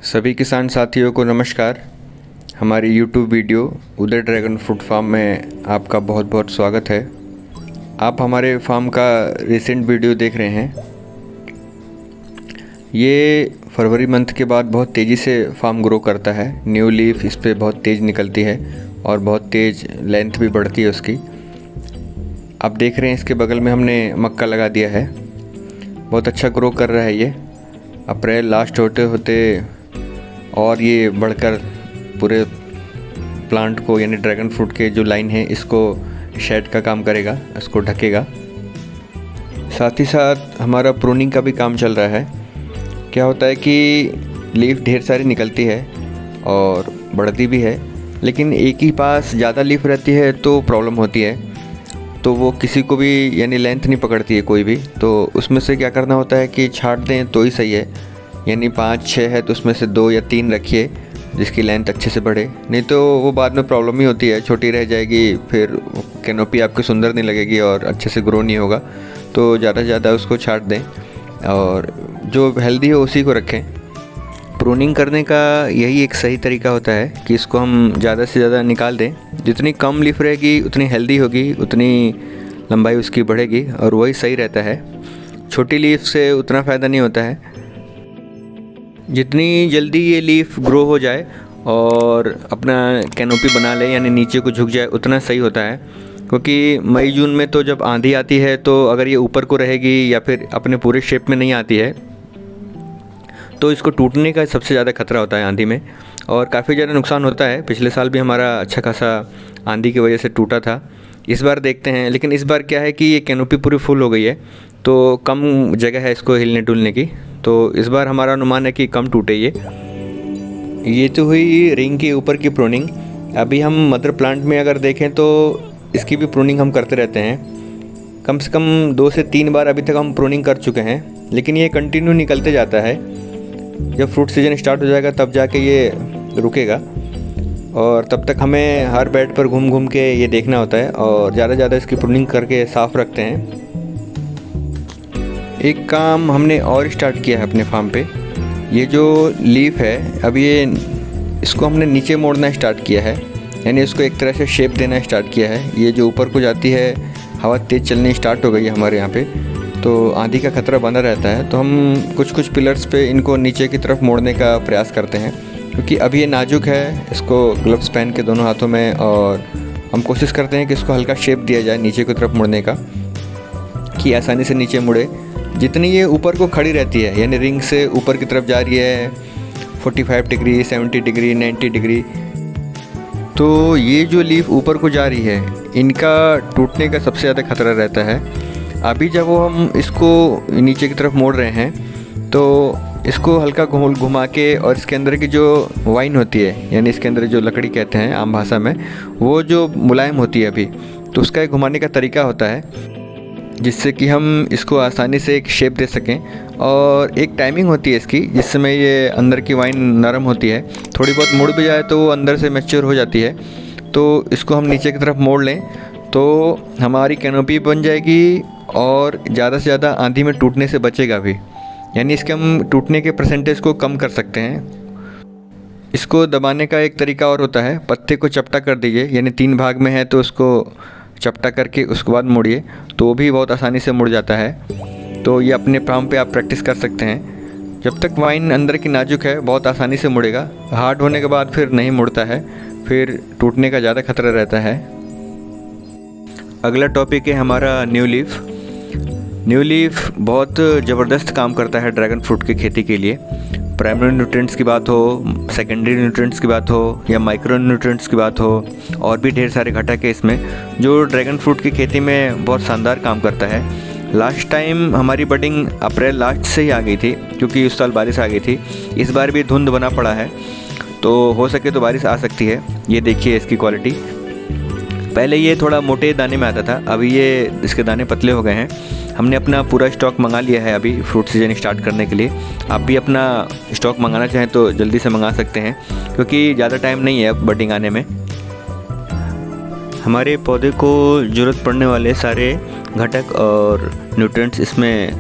सभी किसान साथियों को नमस्कार। हमारी YouTube वीडियो उदय ड्रैगन फ्रूट फार्म में आपका बहुत बहुत स्वागत है। आप हमारे फार्म का रिसेंट वीडियो देख रहे हैं। ये फरवरी मंथ के बाद बहुत तेज़ी से फार्म ग्रो करता है। न्यू लीफ इस पर बहुत तेज़ निकलती है और बहुत तेज़ लेंथ भी बढ़ती है उसकी। आप देख रहे हैं इसके बगल में हमने मक्का लगा दिया है। बहुत अच्छा ग्रो कर रहा है ये। अप्रैल लास्ट होते होते और ये बढ़कर पूरे प्लांट को यानी ड्रैगन फ्रूट के जो लाइन है इसको शेड का काम करेगा, इसको ढकेगा। साथ ही साथ हमारा प्रूनिंग का भी काम चल रहा है। क्या होता है कि लीफ ढेर सारी निकलती है और बढ़ती भी है, लेकिन एक ही पास ज़्यादा लीफ रहती है तो प्रॉब्लम होती है। तो वो किसी को भी यानी लेंथ नहीं पकड़ती है कोई भी। तो उसमें से क्या करना होता है कि छांट दें तो ही सही है। यानी 5-6 है तो उसमें से 2 या 3 रखिए जिसकी लेंथ अच्छे से बढ़े, नहीं तो वो बाद में प्रॉब्लम ही होती है, छोटी रह जाएगी, फिर कैनोपी आपकी सुंदर नहीं लगेगी और अच्छे से ग्रो नहीं होगा। तो ज़्यादा से ज़्यादा उसको छांट दें और जो हेल्दी हो उसी को रखें। प्रूनिंग करने का यही एक सही तरीका होता है कि इसको हम ज़्यादा से ज़्यादा निकाल दें। जितनी कम लीफ रहेगी उतनी हेल्दी होगी, उतनी लंबाई उसकी बढ़ेगी और वही सही रहता है। छोटी लीफ से उतना फ़ायदा नहीं होता है। जितनी जल्दी ये लीफ ग्रो हो जाए और अपना कैनोपी बना ले यानी नीचे को झुक जाए उतना सही होता है। क्योंकि मई जून में तो जब आंधी आती है तो अगर ये ऊपर को रहेगी या फिर अपने पूरे शेप में नहीं आती है तो इसको टूटने का सबसे ज़्यादा खतरा होता है आंधी में, और काफ़ी ज़्यादा नुकसान होता है। पिछले साल भी हमारा अच्छा खासा आंधी की वजह से टूटा था। इस बार देखते हैं, लेकिन इस बार क्या है कि ये कैनोपी पूरी फुल हो गई है तो कम जगह है इसको हिलने डुलने की। तो इस बार हमारा अनुमान है कि कम टूटे ये तो हुई रिंग के ऊपर की प्रूनिंग। अभी हम मदर प्लांट में अगर देखें तो इसकी भी प्रूनिंग हम करते रहते हैं। कम से कम 2 से 3 बार अभी तक हम प्रूनिंग कर चुके हैं, लेकिन ये कंटिन्यू निकलते जाता है। जब फ्रूट सीजन स्टार्ट हो जाएगा तब जाके ये रुकेगा, और तब तक हमें हर बेड पर घूम घूम के ये देखना होता है और ज़्यादा से ज़्यादा इसकी प्रूनिंग करके साफ़ रखते हैं। एक काम हमने और स्टार्ट किया है अपने फार्म पे। ये जो लीफ है अब ये इसको हमने नीचे मोड़ना स्टार्ट किया है, यानी इसको एक तरह से शेप देना स्टार्ट किया है। ये जो ऊपर को जाती है हवा तेज़ चलनी स्टार्ट हो गई है हमारे यहाँ पे, तो आंधी का खतरा बना रहता है। तो हम कुछ कुछ पिलर्स पे इनको नीचे की तरफ मोड़ने का प्रयास करते हैं, क्योंकि अभी ये नाजुक है। इसको ग्लव्स पहन के दोनों हाथों में, और हम कोशिश करते हैं कि इसको हल्का शेप दिया जाए नीचे की तरफ मुड़ने का, कि आसानी से नीचे मुड़े। जितनी ये ऊपर को खड़ी रहती है यानी रिंग से ऊपर की तरफ जा रही है 45 डिग्री, 70 डिग्री, 90 डिग्री, तो ये जो लीफ ऊपर को जा रही है इनका टूटने का सबसे ज़्यादा खतरा रहता है। अभी जब वो हम इसको नीचे की तरफ मोड़ रहे हैं तो इसको हल्का घुमा के, और इसके अंदर की जो वाइन होती है यानी इसके अंदर जो लकड़ी कहते हैं आम भाषा में, वो जो मुलायम होती है अभी, तो उसका एक घुमाने का तरीका होता है जिससे कि हम इसको आसानी से एक शेप दे सकें। और एक टाइमिंग होती है इसकी जिस समय ये अंदर की वाइन नरम होती है, थोड़ी बहुत मुड़ भी जाए तो वो अंदर से मैच्योर हो जाती है। तो इसको हम नीचे की तरफ मोड़ लें तो हमारी कैनोपी बन जाएगी और ज़्यादा से ज़्यादा आंधी में टूटने से बचेगा भी, यानी इसके हम टूटने के परसेंटेज को कम कर सकते हैं। इसको दबाने का एक तरीका और होता है, पत्ते को चपटा कर दीजिए, यानी 3 भाग में है तो उसको चपटा करके उसके बाद मोड़िए तो वो भी बहुत आसानी से मुड़ जाता है। तो ये अपने फार्म पे आप प्रैक्टिस कर सकते हैं। जब तक वाइन अंदर की नाजुक है बहुत आसानी से मुड़ेगा, हार्ड होने के बाद फिर नहीं मुड़ता है, फिर टूटने का ज़्यादा खतरा रहता है। अगला टॉपिक है हमारा न्यू लीफ। न्यू लीफ बहुत ज़बरदस्त काम करता है ड्रैगन फ्रूट की खेती के लिए। प्राइमरी न्यूट्रिएंट्स की बात हो, सेकेंडरी न्यूट्रिएंट्स की बात हो या माइक्रो न्यूट्रिएंट्स की बात हो, और भी ढेर सारे घटक है इसमें जो ड्रैगन फ्रूट की खेती में बहुत शानदार काम करता है। लास्ट टाइम हमारी बडिंग अप्रैल लास्ट से ही आ गई थी, क्योंकि उस साल बारिश आ गई थी। इस बार भी धुंध बना पड़ा है, तो हो सके तो बारिश आ सकती है। ये देखिए इसकी क्वालिटी। पहले ये थोड़ा मोटे दाने में आता था, अभी ये इसके दाने पतले हो गए हैं। हमने अपना पूरा स्टॉक मंगा लिया है अभी फ्रूट सीजन स्टार्ट करने के लिए। आप भी अपना स्टॉक मंगाना चाहें तो जल्दी से मंगा सकते हैं, क्योंकि ज़्यादा टाइम नहीं है अब बडिंग आने में। हमारे पौधे को ज़रूरत पड़ने वाले सारे घटक और न्यूट्रिएंट्स इसमें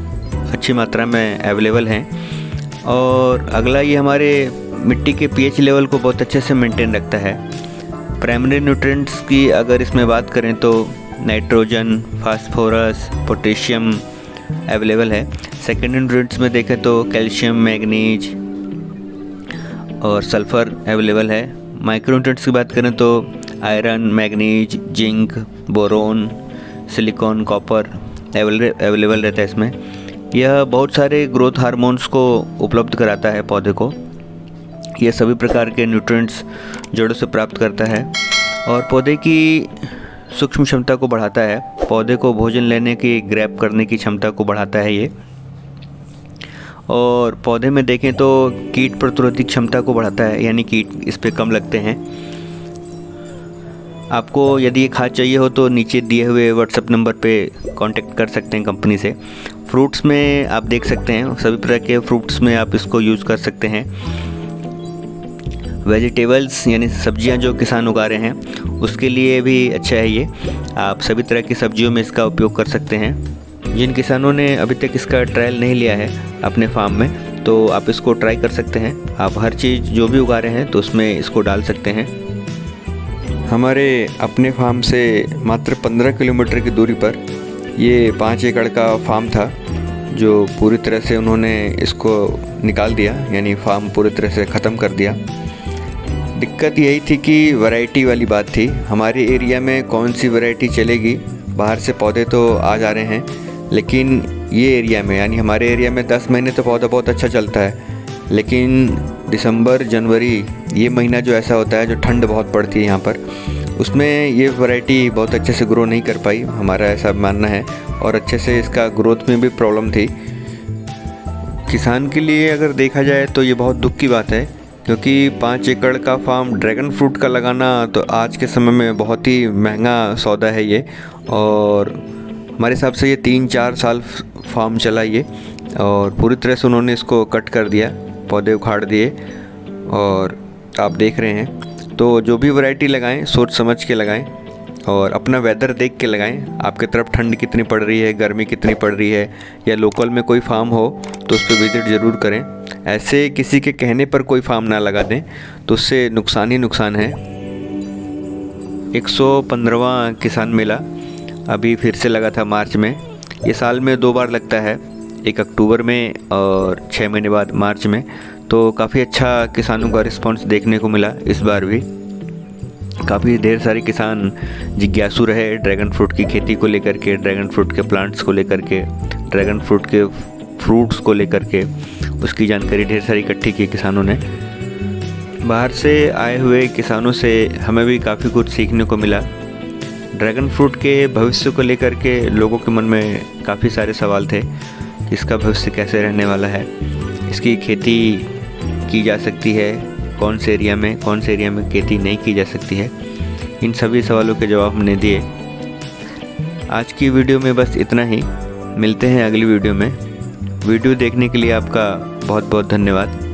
अच्छी मात्रा में अवेलेबल हैं। और अगला ये हमारे मिट्टी के पीएच लेवल को बहुत अच्छे से मेंटेन रखता है। प्राइमरी न्यूट्रिएंट्स की अगर इसमें बात करें तो नाइट्रोजन, फास्फोरस, पोटेशियम अवेलेबल है। सेकेंडरी न्यूट्रिएंट्स में देखें तो कैल्शियम, मैग्नीज और सल्फ़र अवेलेबल है। माइक्रो न्यूट्रिएंट्स की बात करें तो iron, manganese, zinc, boron, silicon, copper available रहता है इसमें। यह बहुत सारे ग्रोथ हार्मोन्स को उपलब्ध कराता है पौधे को। यह सभी प्रकार के न्यूट्रिएंट्स जड़ों से प्राप्त करता है और पौधे की सूक्ष्म क्षमता को बढ़ाता है। पौधे को भोजन लेने की, ग्रैब करने की क्षमता को बढ़ाता है ये। और पौधे में देखें तो कीट प्रतिरोधी क्षमता को बढ़ाता है, यानी कीट इस पे कम लगते हैं। आपको यदि ये खाद चाहिए हो तो नीचे दिए हुए व्हाट्सएप नंबर पे कांटेक्ट कर सकते हैं कंपनी से। फ्रूट्स में आप देख सकते हैं सभी प्रकार के फ्रूट्स में आप इसको यूज़ कर सकते हैं। वेजिटेबल्स यानी सब्जियां जो किसान उगा रहे हैं उसके लिए भी अच्छा है ये। आप सभी तरह की सब्जियों में इसका उपयोग कर सकते हैं। जिन किसानों ने अभी तक इसका ट्रायल नहीं लिया है अपने फार्म में, तो आप इसको ट्राई कर सकते हैं। आप हर चीज़ जो भी उगा रहे हैं तो उसमें इसको डाल सकते हैं। हमारे अपने फार्म से मात्र 15 किलोमीटर की दूरी पर ये 5 एकड़ का फार्म था, जो पूरी तरह से उन्होंने इसको निकाल दिया, यानी फार्म पूरी तरह से ख़त्म कर दिया। दिक्कत यही थी कि वैरायटी वाली बात थी। हमारे एरिया में कौन सी वैरायटी चलेगी, बाहर से पौधे तो आ जा रहे हैं, लेकिन ये एरिया में यानी हमारे एरिया में 10 महीने तो पौधा बहुत अच्छा चलता है, लेकिन दिसंबर, जनवरी ये महीना जो ऐसा होता है, जो ठंड बहुत पड़ती है यहाँ पर, उसमें ये वैरायटी बहुत अच्छे से ग्रो नहीं कर पाई, हमारा ऐसा मानना है। और अच्छे से इसका ग्रोथ में भी प्रॉब्लम थी। किसान के लिए अगर देखा जाए तो ये बहुत दुख की बात है, क्योंकि 5 एकड़ का फार्म ड्रैगन फ्रूट का लगाना तो आज के समय में बहुत ही महंगा सौदा है ये। और हमारे हिसाब से ये 3-4 साल फार्म चला ये, और पूरी तरह से उन्होंने इसको कट कर दिया, पौधे उखाड़ दिए। और आप देख रहे हैं, तो जो भी वैरायटी लगाएं सोच समझ के लगाएं और अपना वेदर देख के लगाएं। आपके तरफ ठंड कितनी पड़ रही है, गर्मी कितनी पड़ रही है, या लोकल में कोई फार्म हो तो उस पर विज़िट ज़रूर करें। ऐसे किसी के कहने पर कोई फार्म ना लगा दें, तो उससे नुकसान ही नुकसान है। 115वां किसान मेला अभी फिर से लगा था मार्च में। ये साल में 2 बार लगता है, एक अक्टूबर में और 6 महीने बाद मार्च में। तो काफ़ी अच्छा किसानों का रिस्पांस देखने को मिला इस बार भी। काफ़ी ढेर सारे किसान जिज्ञासु रहे ड्रैगन फ्रूट की खेती को लेकर के, ड्रैगन फ्रूट के प्लांट्स को लेकर के, ड्रैगन फ्रूट के फ्रूट्स को लेकर के। उसकी जानकारी ढेर सारी इकट्ठी की किसानों ने। बाहर से आए हुए किसानों से हमें भी काफ़ी कुछ सीखने को मिला। ड्रैगन फ्रूट के भविष्य को लेकर के लोगों के मन में काफ़ी सारे सवाल थे कि इसका भविष्य कैसे रहने वाला है, इसकी खेती की जा सकती है कौन से एरिया में खेती नहीं की जा सकती है। इन सभी सवालों के जवाब हमने दिए। आज की वीडियो में बस इतना ही। मिलते हैं अगली वीडियो में। वीडियो देखने के लिए आपका बहुत बहुत धन्यवाद।